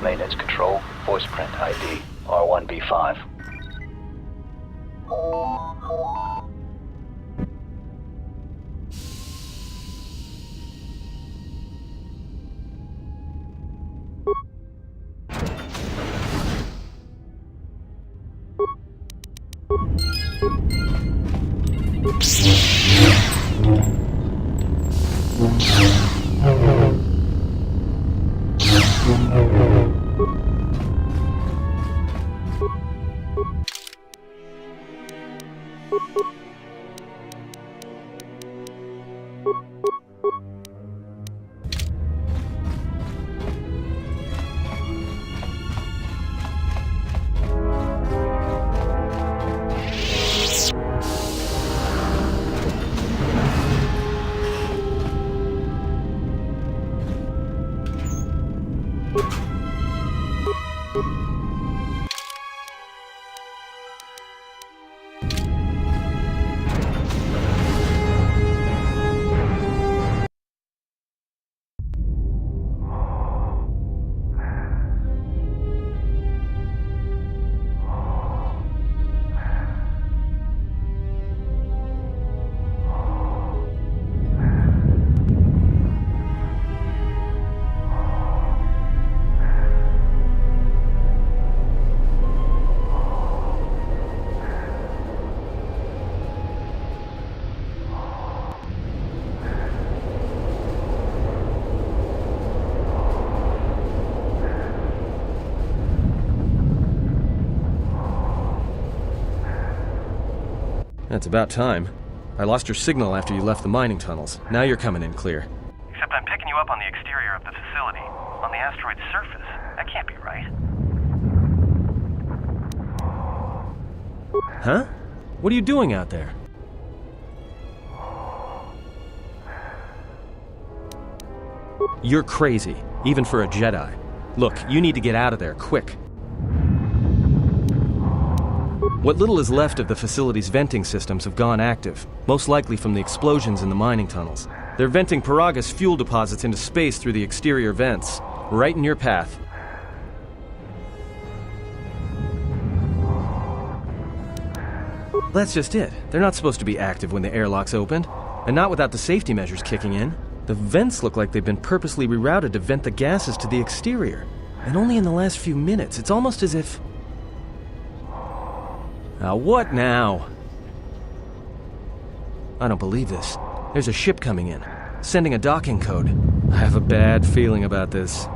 Maintenance control, voice print ID, R1B5. That's about time. I lost your signal after you left the mining tunnels. Now you're coming in clear. Except I'm picking you up on the exterior of the facility, on the asteroid's surface. That can't be right. Huh? What are you doing out there? You're crazy, even for a Jedi. Look, you need to get out of there, quick. What little is left of the facility's venting systems have gone active, most likely from the explosions in the mining tunnels. They're venting Peragus fuel deposits into space through the exterior vents, right in your path. That's just it. They're not supposed to be active when the airlock's opened, and not without the safety measures kicking in. The vents look like they've been purposely rerouted to vent the gases to the exterior, and only in the last few minutes. It's almost as if... what now? I don't believe this. There's a ship coming in, sending a docking code. I have a bad feeling about this.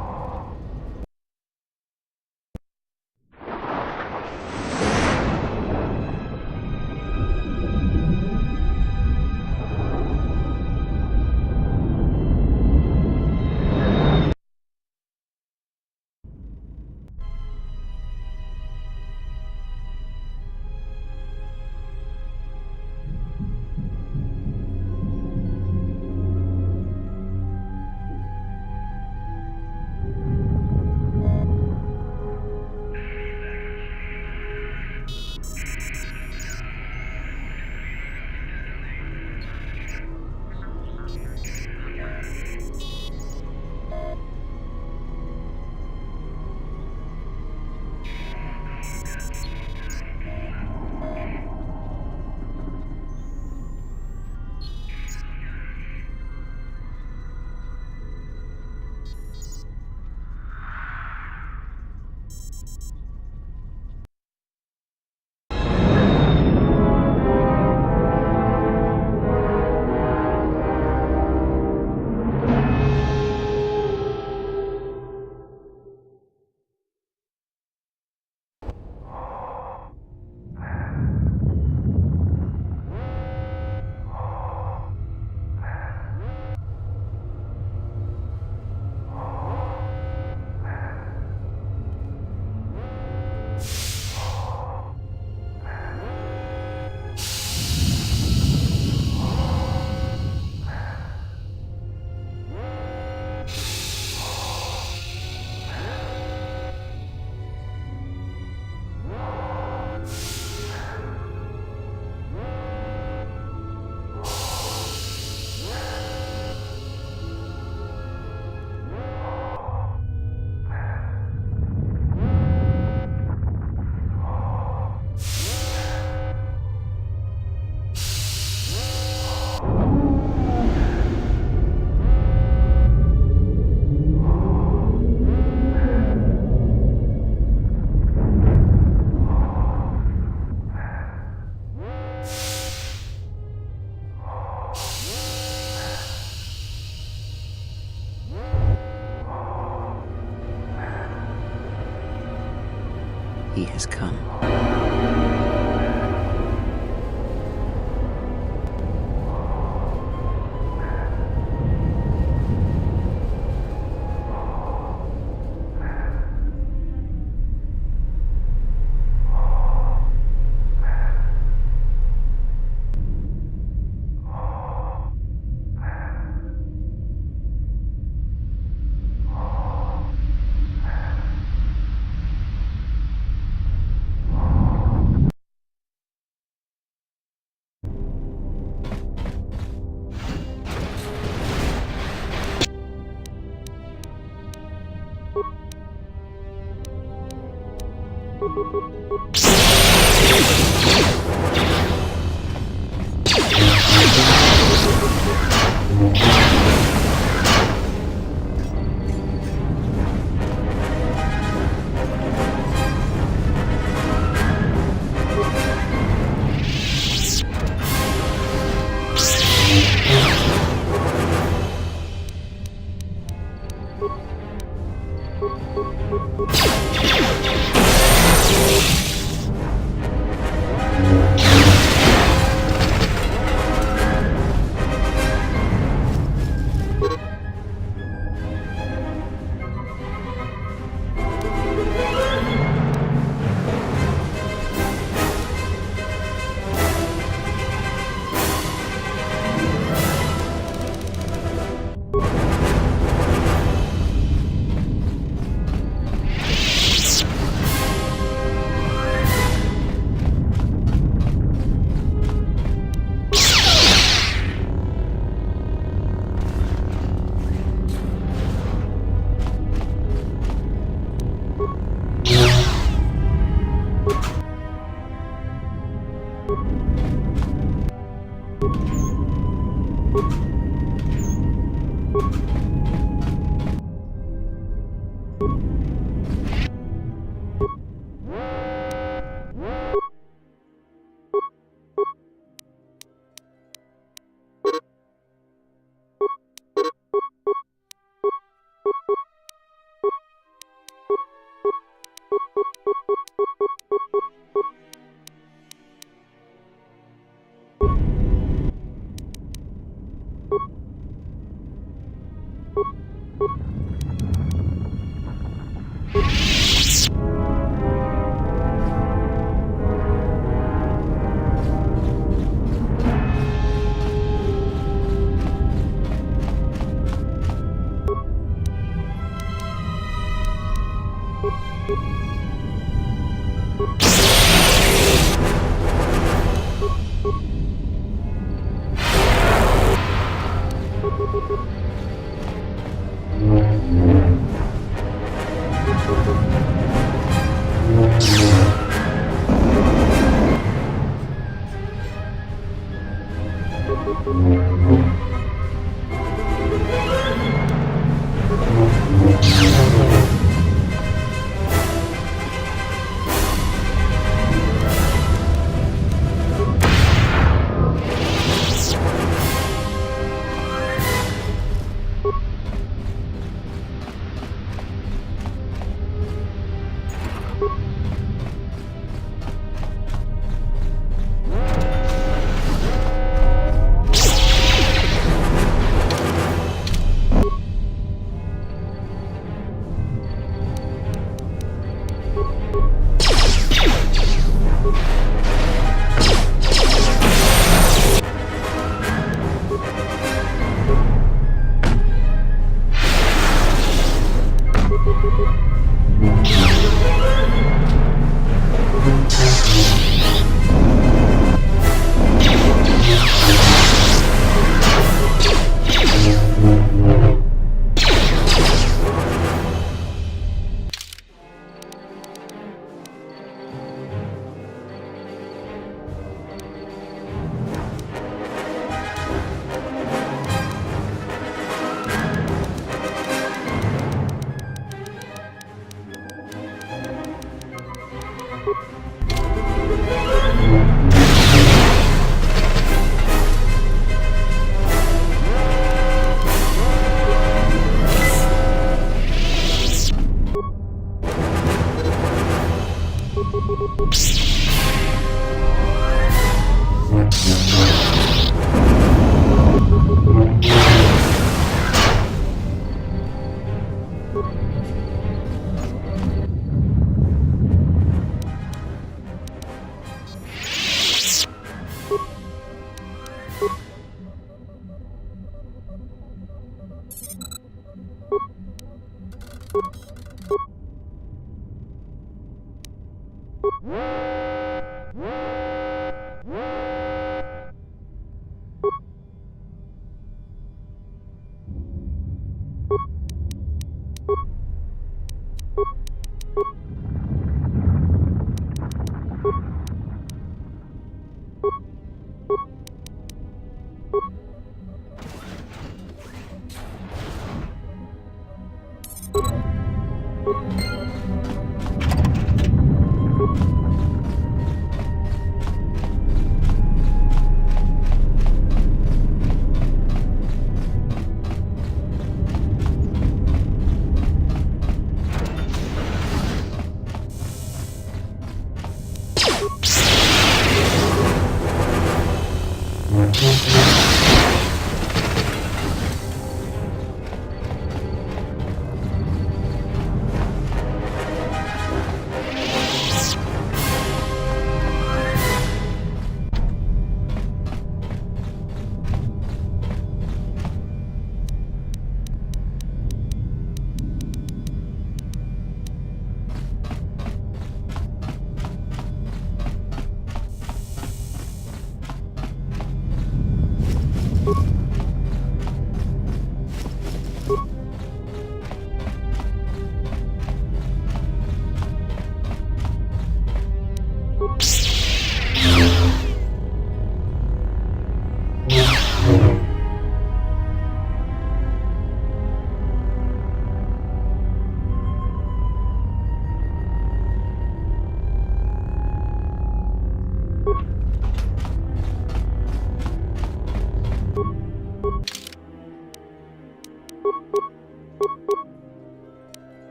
He has come.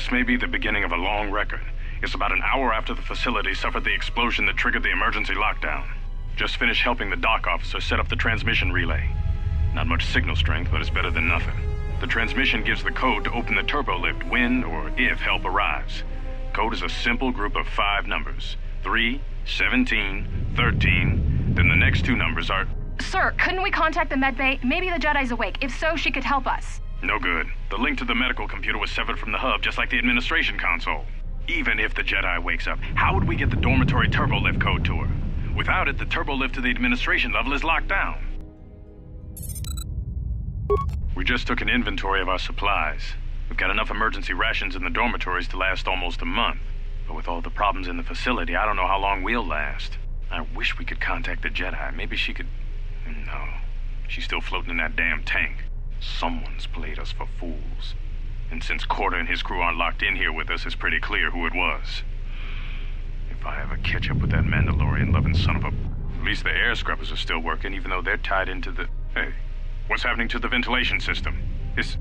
This may be the beginning of a long record. It's about an hour after the facility suffered the explosion that triggered the emergency lockdown. Just finished helping the dock officer set up the transmission relay. Not much signal strength, but it's better than nothing. The transmission gives the code to open the turbo lift when or if help arrives. Code is a simple group of 5 numbers. 3, 17, 13. Then the next 2 numbers are... Sir, couldn't we contact the medbay? Maybe the Jedi's awake. If so, she could help us. No good. The link to the medical computer was severed from the hub, just like the administration console. Even if the Jedi wakes up, how would we get the dormitory turbo lift code to her? Without it, the turbo lift to the administration level is locked down. We just took an inventory of our supplies. We've got enough emergency rations in the dormitories to last almost a month. But with all the problems in the facility, I don't know how long we'll last. I wish we could contact the Jedi. Maybe she could... No. She's still floating in that damn tank. Someone's played us for fools. And since Corda and his crew aren't locked in here with us, it's pretty clear who it was. If I ever catch up with that Mandalorian-loving son of a... At least the air scrubbers are still working, even though they're tied into the... Hey, what's happening to the ventilation system? It's...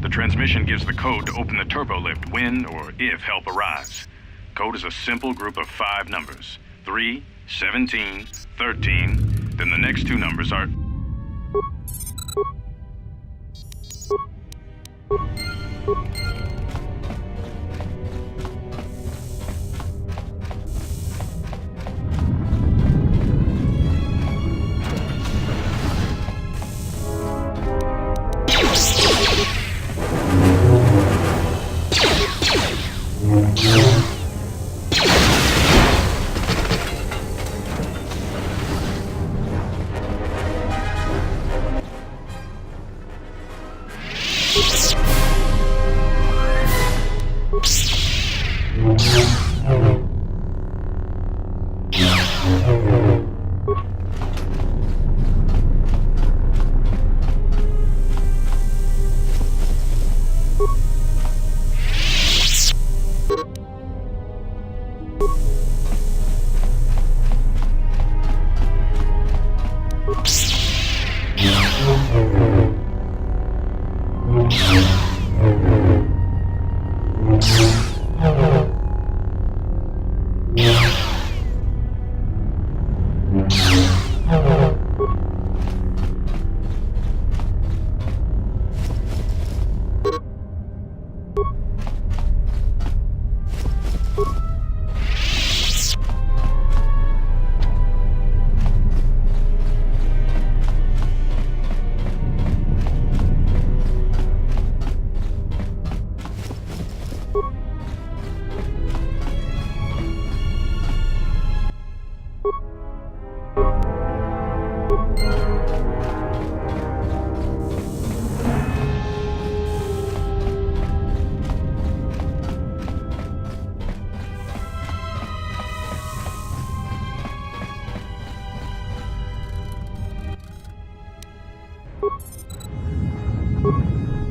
The transmission gives the code to open the turbo lift when or if help arrives. Code is a simple group of 5 numbers. 3, 17, 13. Then the next 2 numbers are...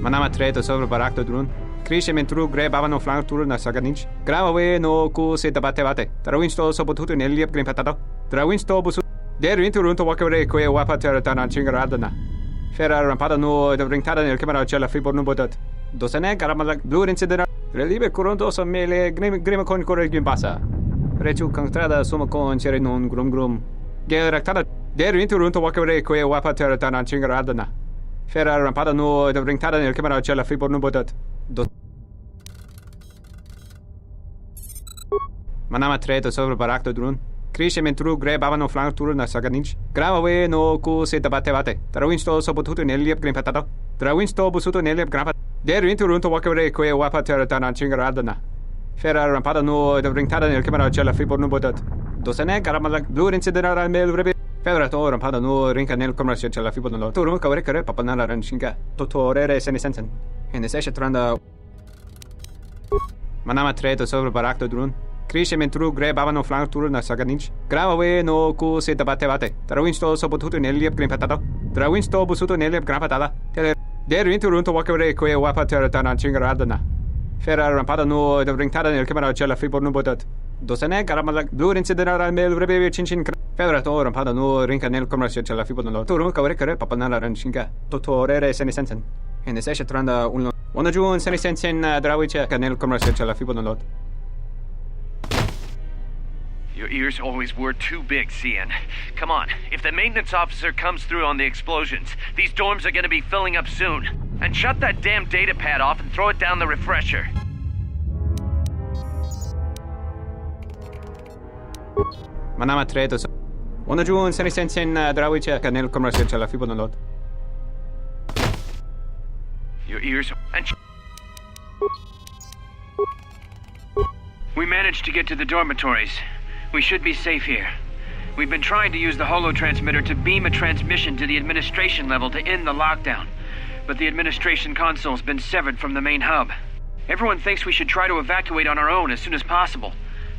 Manama treto sobre barakto drun. Krishe mentru gre bavano flank tur na saganich. Grava we no ku se tabate bate. Trawinsto so potuto neliep grim patado. Trawinsto busu. Der winter to wakere ko wapa terra chingaradana. Ferra rampada no de ringtada nel camera cella fibor no botat. Dosane garamala blue incident. Relibe coronto so mele grima con corregim passa. Rechu contrada suma con chere non grum. Geractada. Der winter to wakere ko wapa terra chingaradana. Ferra rampada no de ringtada nel camera cella fibor no botat. Manama treto sobre barakto drun. Krishe mentru gre bavano flank tur na saganich. Grava we no ku se tabate bate. Trawinsto so potuto neliep grim patado. Trawinsto busuto neliep grapa. Der winter to wakere ko wapa terra chingaradana. Ferra rampada no de ringtada nel camera cella fibor no botat. Dosane garamala blue incident mel rebe. Ferra to rampada no rinca nel camera cella fibor no. To rumo kavere kare papanala ranchinga. Totorere senesensen. In the session tranda Manama treto sobre barakto drun. Krishe mentru gre bavano flank tur na saganich. Grava we no ku se tabate bate. Trawinsto so potuto neliep grim patado. Drawinsto busuto nelle grampatada. Der rinturunto wakere que wapater tanan chingaradana. Ferra rampada no de ringtada nel camera cella fibor no botat. Dosane garamala blue incidera mel rebe chinchin. Ferra to rampada no rinka nel commercio cella fibor no. Turun kawre kare papanala ranchinga. Totorere senisensen. En es esce tranda un Ona giun senisensen drawiche nel commercio cella fibor no. Your ears always were too big, Cian. Come on, if the maintenance officer comes through on the explosions, these dorms are gonna be filling up soon. And shut that damn data pad off and throw it down the refresher. Manama treto. Ona giun senisensen drawiche nel commercio cella fibor no. Your ears and we managed to get to the dormitories. We should be safe here. We've been trying to use the holo-transmitter to beam a transmission to the administration level to end the lockdown, but the administration console's been severed from the main hub. Everyone thinks we should try to evacuate on our own as soon as possible,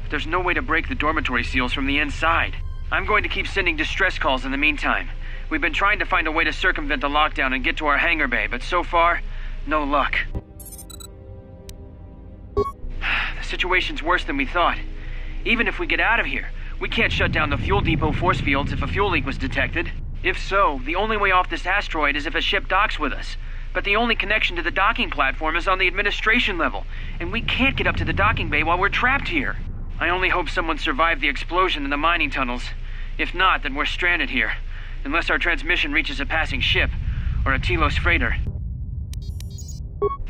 but there's no way to break the dormitory seals from the inside. I'm going to keep sending distress calls in the meantime. We've been trying to find a way to circumvent the lockdown and get to our hangar bay, but so far, no luck. The situation's worse than we thought. Even if we get out of here, we can't shut down the fuel depot force fields if a fuel leak was detected. If so, the only way off this asteroid is if a ship docks with us. But the only connection to the docking platform is on the administration level, and we can't get up to the docking bay while we're trapped here. I only hope someone survived the explosion in the mining tunnels. If not, then we're stranded here, unless our transmission reaches a passing ship, or a Telos freighter.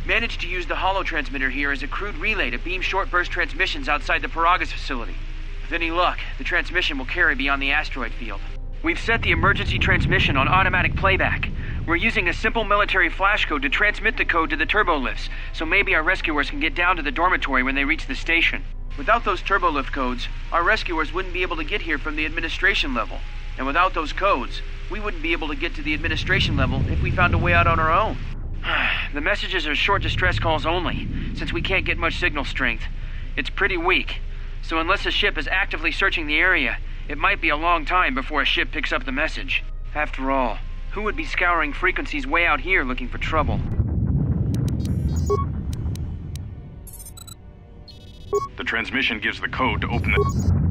Managed to use the holo-transmitter here as a crude relay to beam short-burst transmissions outside the Peragus facility. With any luck, the transmission will carry beyond the asteroid field. We've set the emergency transmission on automatic playback. We're using a simple military flash code to transmit the code to the turbolifts, so maybe our rescuers can get down to the dormitory when they reach the station. Without those turbolift codes, our rescuers wouldn't be able to get here from the administration level. And without those codes, we wouldn't be able to get to the administration level if we found a way out on our own. The messages are short distress calls only, since we can't get much signal strength. It's pretty weak, so unless a ship is actively searching the area, it might be a long time before a ship picks up the message. After all, who would be scouring frequencies way out here looking for trouble? The transmission gives the code to open the...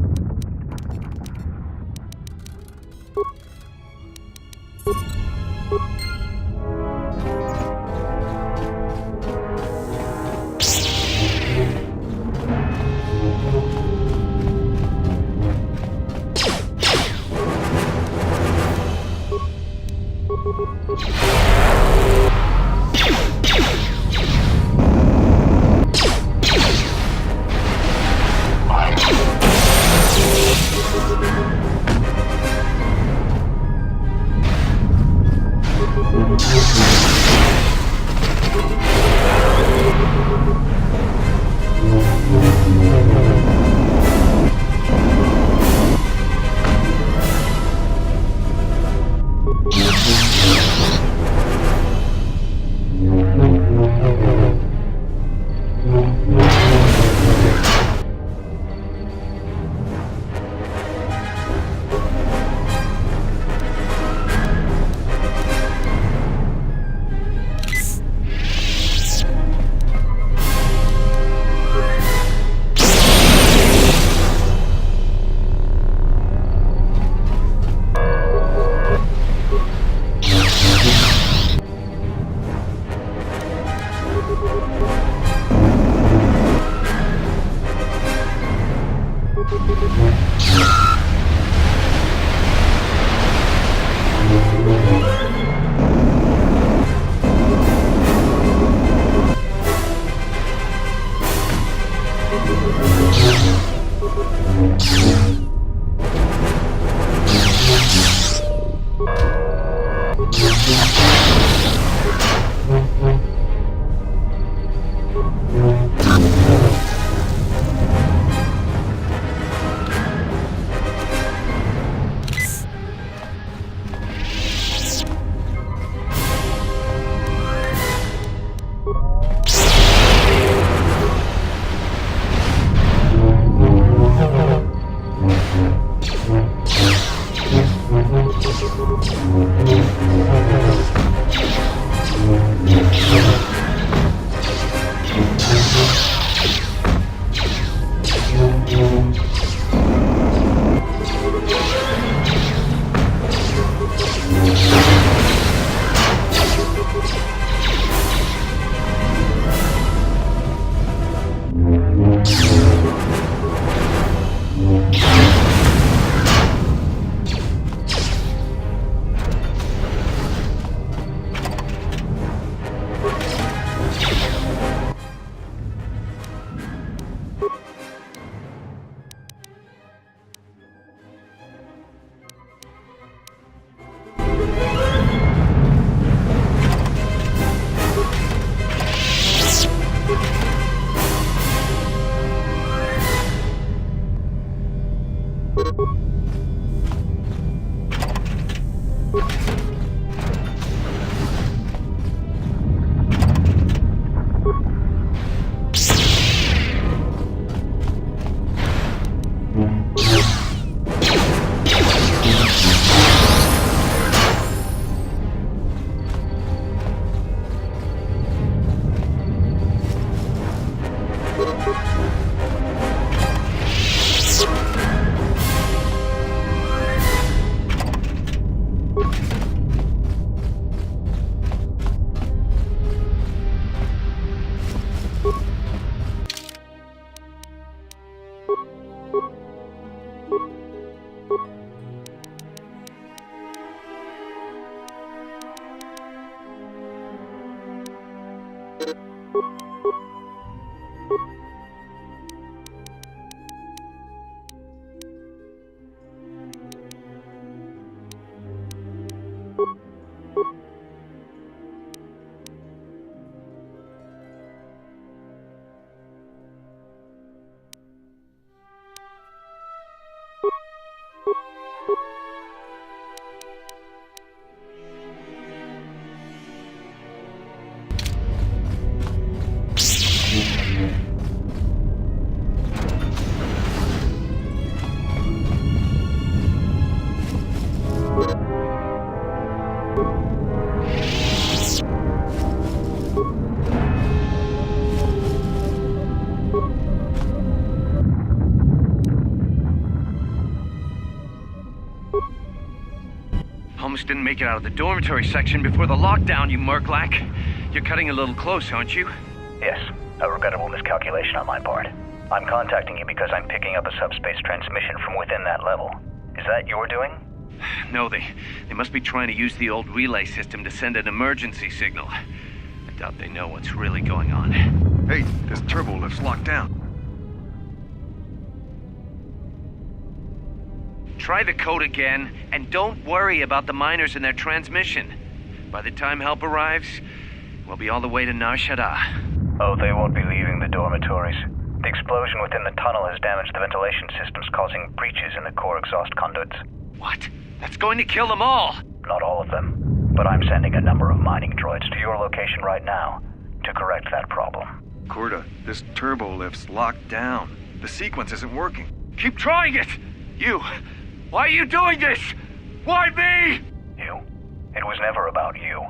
Almost didn't make it out of the dormitory section before the lockdown, you murklack. You're cutting a little close, aren't you? Yes, a regrettable miscalculation on my part. I'm contacting you because I'm picking up a subspace transmission from within that level. Is that your doing? No, they must be trying to use the old relay system to send an emergency signal. I doubt they know what's really going on. Hey, this turbo lift's locked down. Try the code again, and don't worry about the miners and their transmission. By the time help arrives, we'll be all the way to Nar Shaddaa. Oh, they won't be leaving the dormitories. The explosion within the tunnel has damaged the ventilation systems, causing breaches in the core exhaust conduits. What? That's going to kill them all! Not all of them, but I'm sending a number of mining droids to your location right now to correct that problem. Corda, this turbo lift's locked down. The sequence isn't working. Keep trying it! You! Why are you doing this? Why me? You? It was never about you.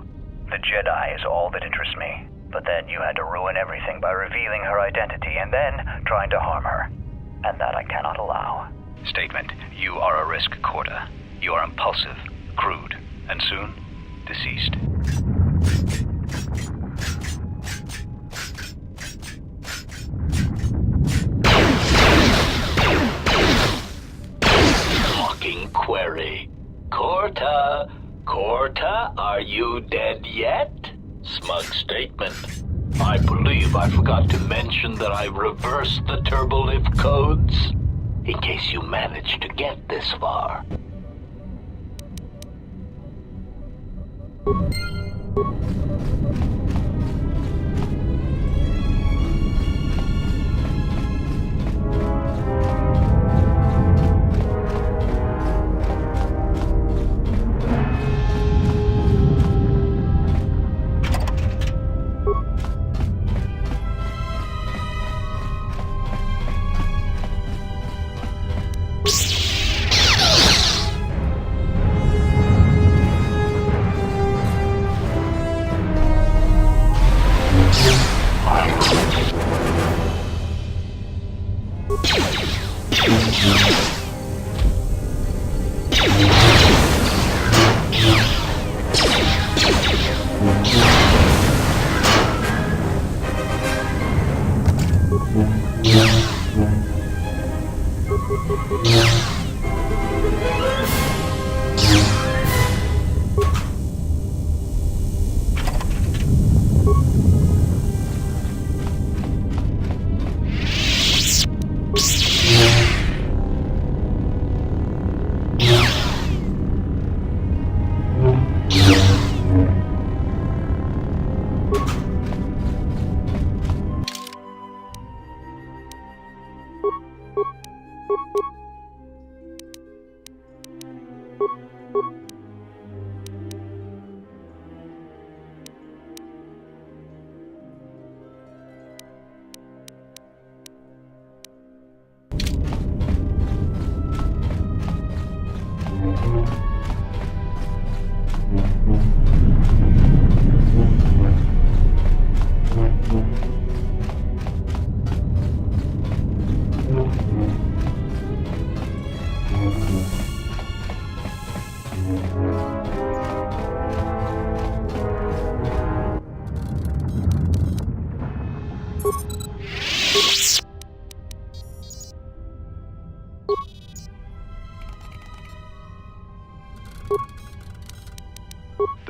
The Jedi is all that interests me. But then you had to ruin everything by revealing her identity and then trying to harm her. And that I cannot allow. Statement. You are a risk, Corda. You are impulsive, crude, and soon, deceased. Talking query. Corta, are you dead yet? Smug statement. I believe I forgot to mention that I reversed the turbolift codes, in case you managed to get this far.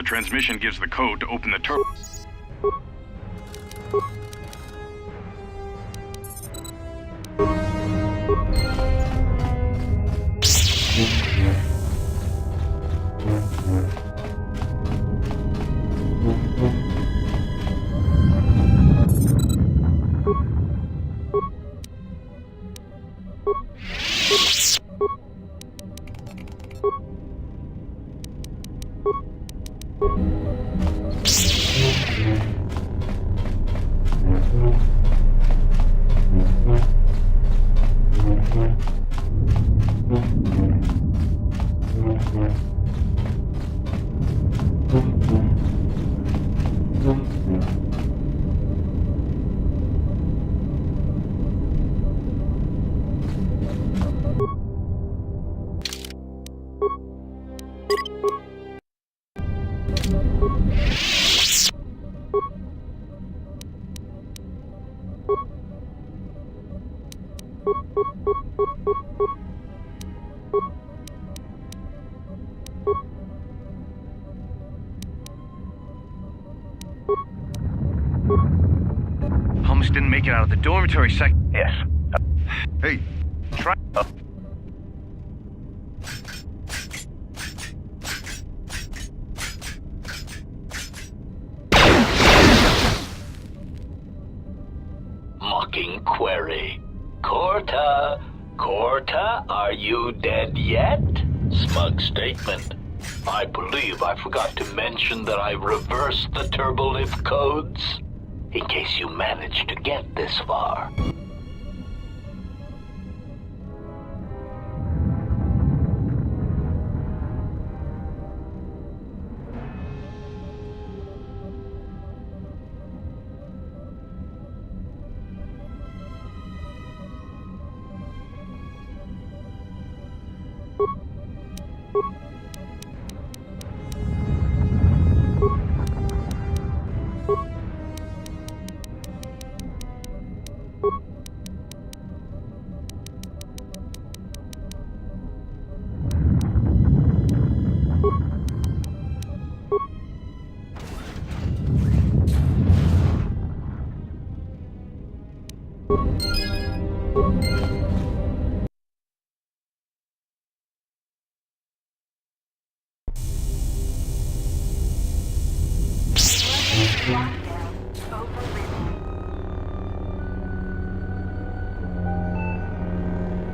The transmission gives the code to open the turbo. Holmes didn't make it out of the dormitory sec. Yes. Hey, Try. Mocking query. Corta, are you dead yet? Smug statement. I believe I forgot to mention that I reversed the turbolift codes, in case you managed to get this far.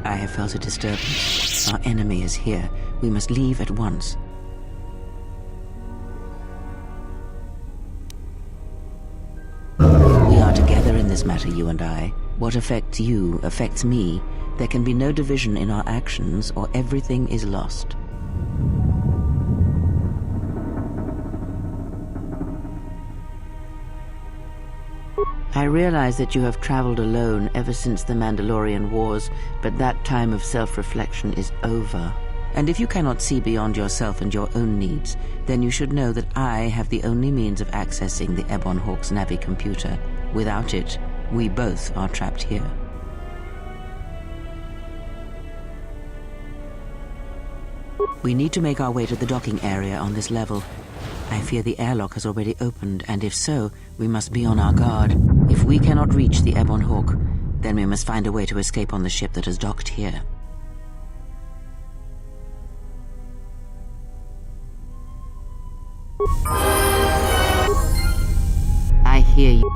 I have felt a disturbance. Our enemy is here. We must leave at once. We are together in this matter, you and I. What affects you affects me. There can be no division in our actions, or everything is lost. I realize that you have traveled alone ever since the Mandalorian Wars, but that time of self-reflection is over. And if you cannot see beyond yourself and your own needs, then you should know that I have the only means of accessing the Ebon Hawk's Navi computer. Without it, we both are trapped here. We need to make our way to the docking area on this level. I fear the airlock has already opened, and if so, we must be on our guard. If we cannot reach the Ebon Hawk, then we must find a way to escape on the ship that has docked here. I hear you.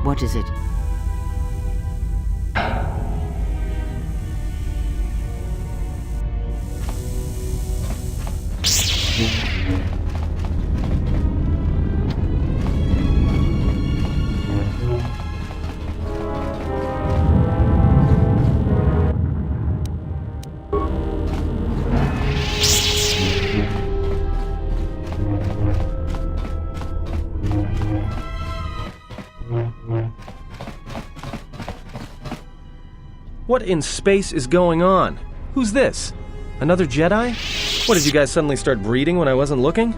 What is it? What in space is going on? Who's this? Another Jedi? What, did you guys suddenly start breeding when I wasn't looking?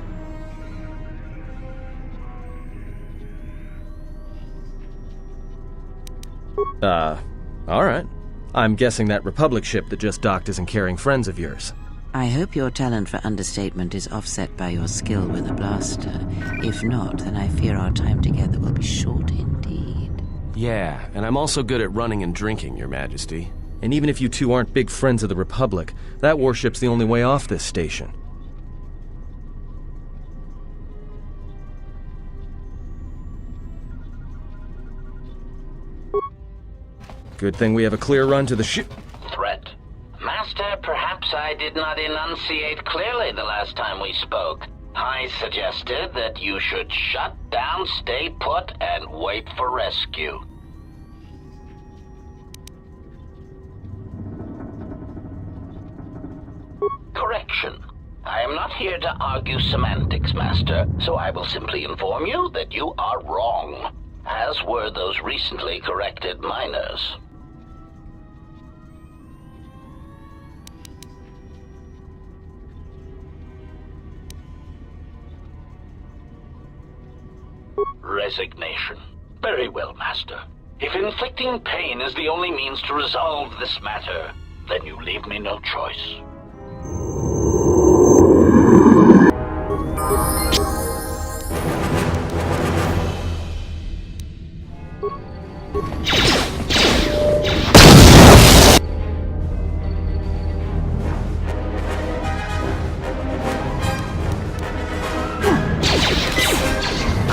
Alright. I'm guessing that Republic ship that just docked isn't carrying friends of yours. I hope your talent for understatement is offset by your skill with a blaster. If not, then I fear our time together will be short indeed. Yeah, and I'm also good at running and drinking, Your Majesty. And even if you two aren't big friends of the Republic, that warship's the only way off this station. Good thing we have a clear run to the ship. Threat. Master, perhaps I did not enunciate clearly the last time we spoke. I suggested that you should shut down, stay put, and wait for rescue. Correction. I am not here to argue semantics, Master, so I will simply inform you that you are wrong, as were those recently corrected miners. Resignation. Very well, Master. If inflicting pain is the only means to resolve this matter, then you leave me no choice.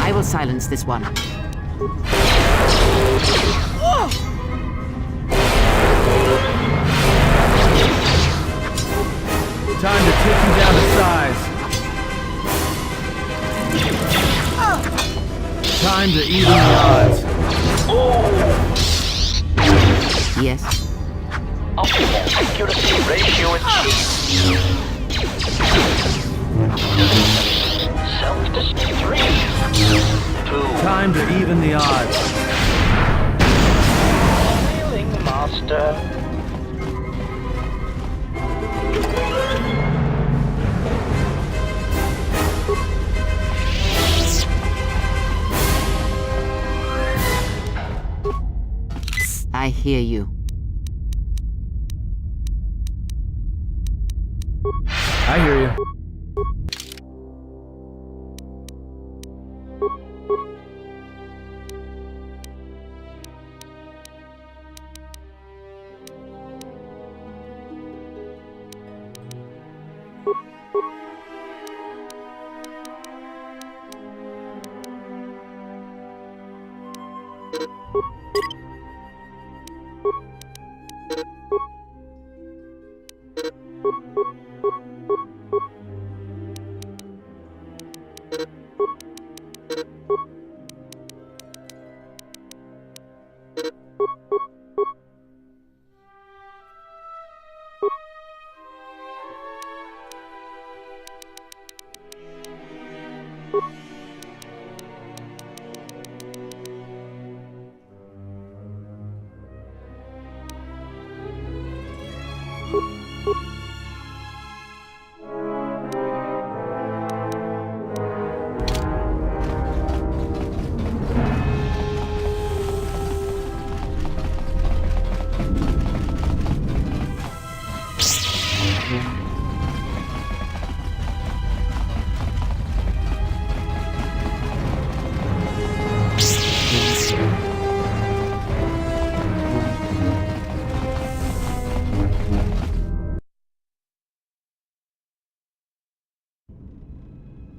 I will silence this one. Time to take him down to size. Time to even the odds. Yes? Optimal accuracy ratio achieved. Self-destruct 3, 2. Time to even the odds. Feeling, Master. I hear you. I hear you.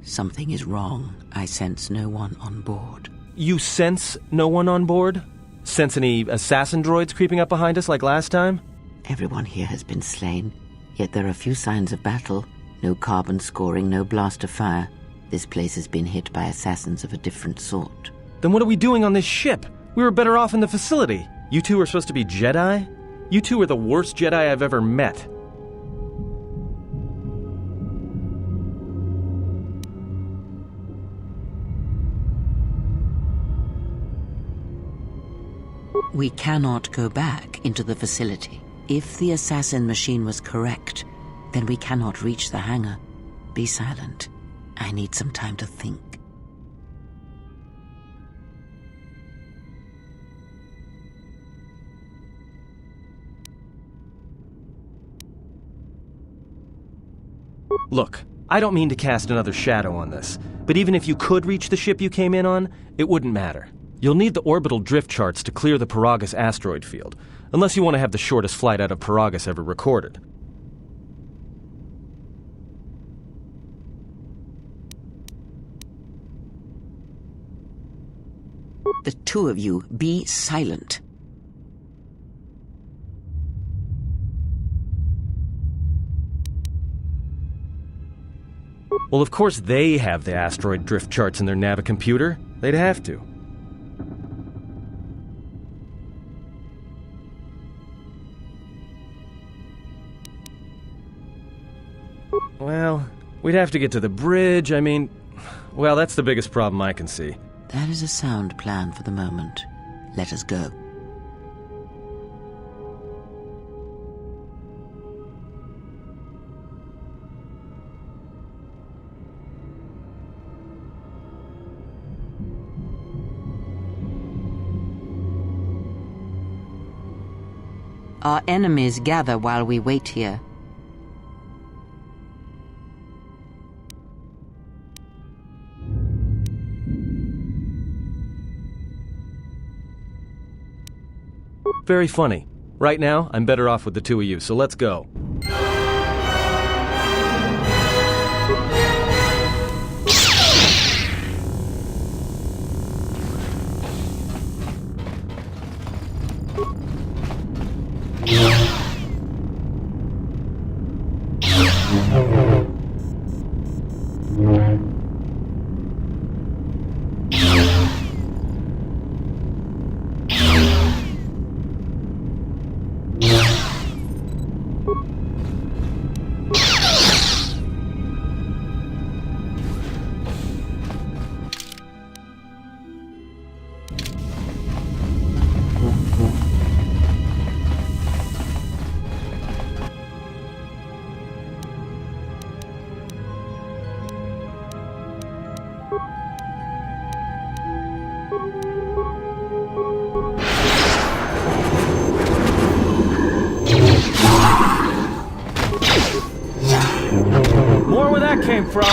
Something is wrong. I sense no one on board. you sense no one on board? Sense any assassin droids creeping up behind us like last time? Everyone here has been slain, yet there are few signs of battle. No carbon scoring, no blaster fire. This place has been hit by assassins of a different sort. Then what are we doing on this ship? We were better off in the facility. You two are supposed to be Jedi? You two are the worst Jedi I've ever met. We cannot go back into the facility. If the assassin machine was correct, then we cannot reach the hangar. Be silent. I need some time to think. Look, I don't mean to cast another shadow on this, but even if you could reach the ship you came in on, it wouldn't matter. You'll need the orbital drift charts to clear the Peragus asteroid field, unless you want to have the shortest flight out of Peragus ever recorded. The two of you, be silent. Well, of course they have the asteroid drift charts in their Navicomputer. They'd have to. Well, we'd have to get to the bridge. I mean, well, that's the biggest problem I can see. That is a sound plan for the moment. Let us go. Our enemies gather while we wait here. Very funny. Right now, I'm better off with the two of you, so let's go. More where that came from.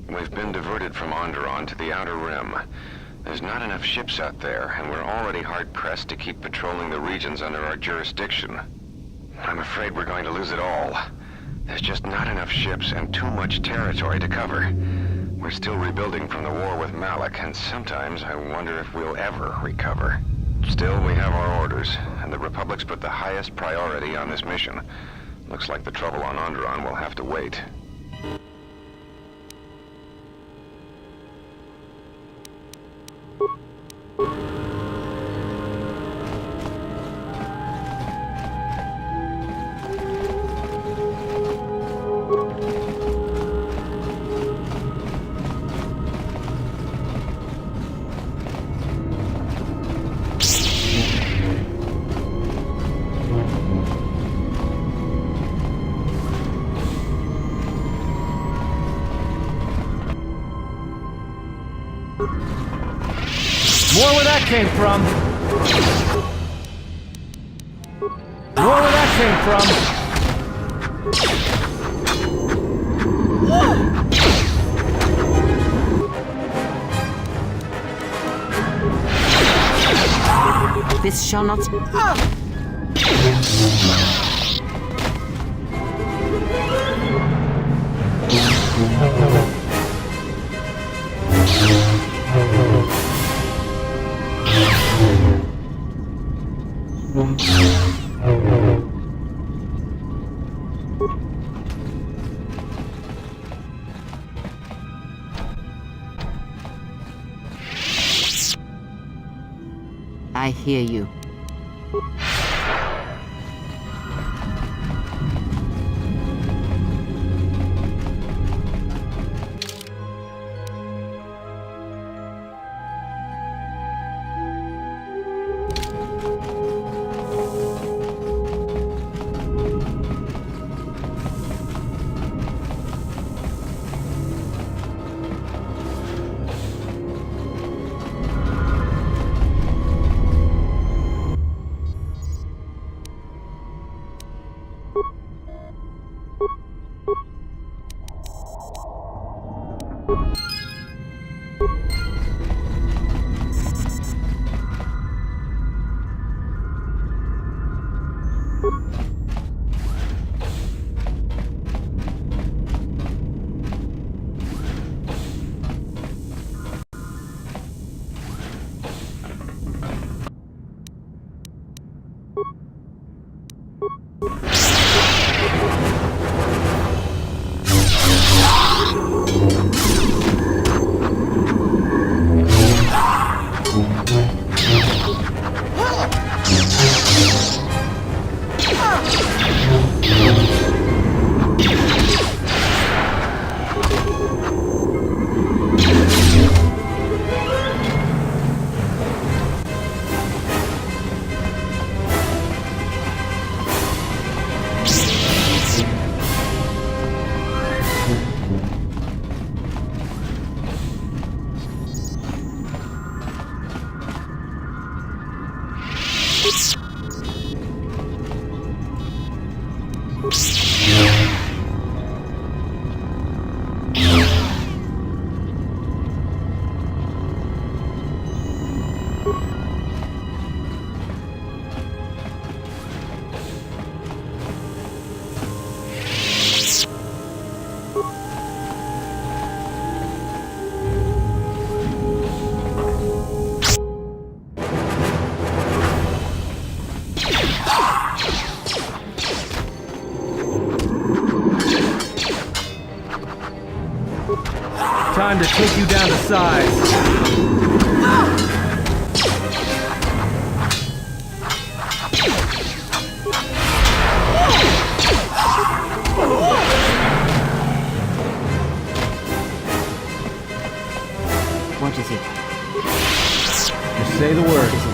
We've been diverted from Onderon to the Outer Rim. There's not enough ships out there, and we're already hard-pressed to keep patrolling the regions under our jurisdiction. I'm afraid we're going to lose it all. There's just not enough ships and too much territory to cover. We're still rebuilding from the war with Malak, and sometimes I wonder if we'll ever recover. Still, we have our orders, and the Republic's put the highest priority on this mission. Looks like the trouble on Onderon will have to wait. More where that came from. More where that came from. shall not... I hear you. Time to take you down to size. What is it? Just say the word.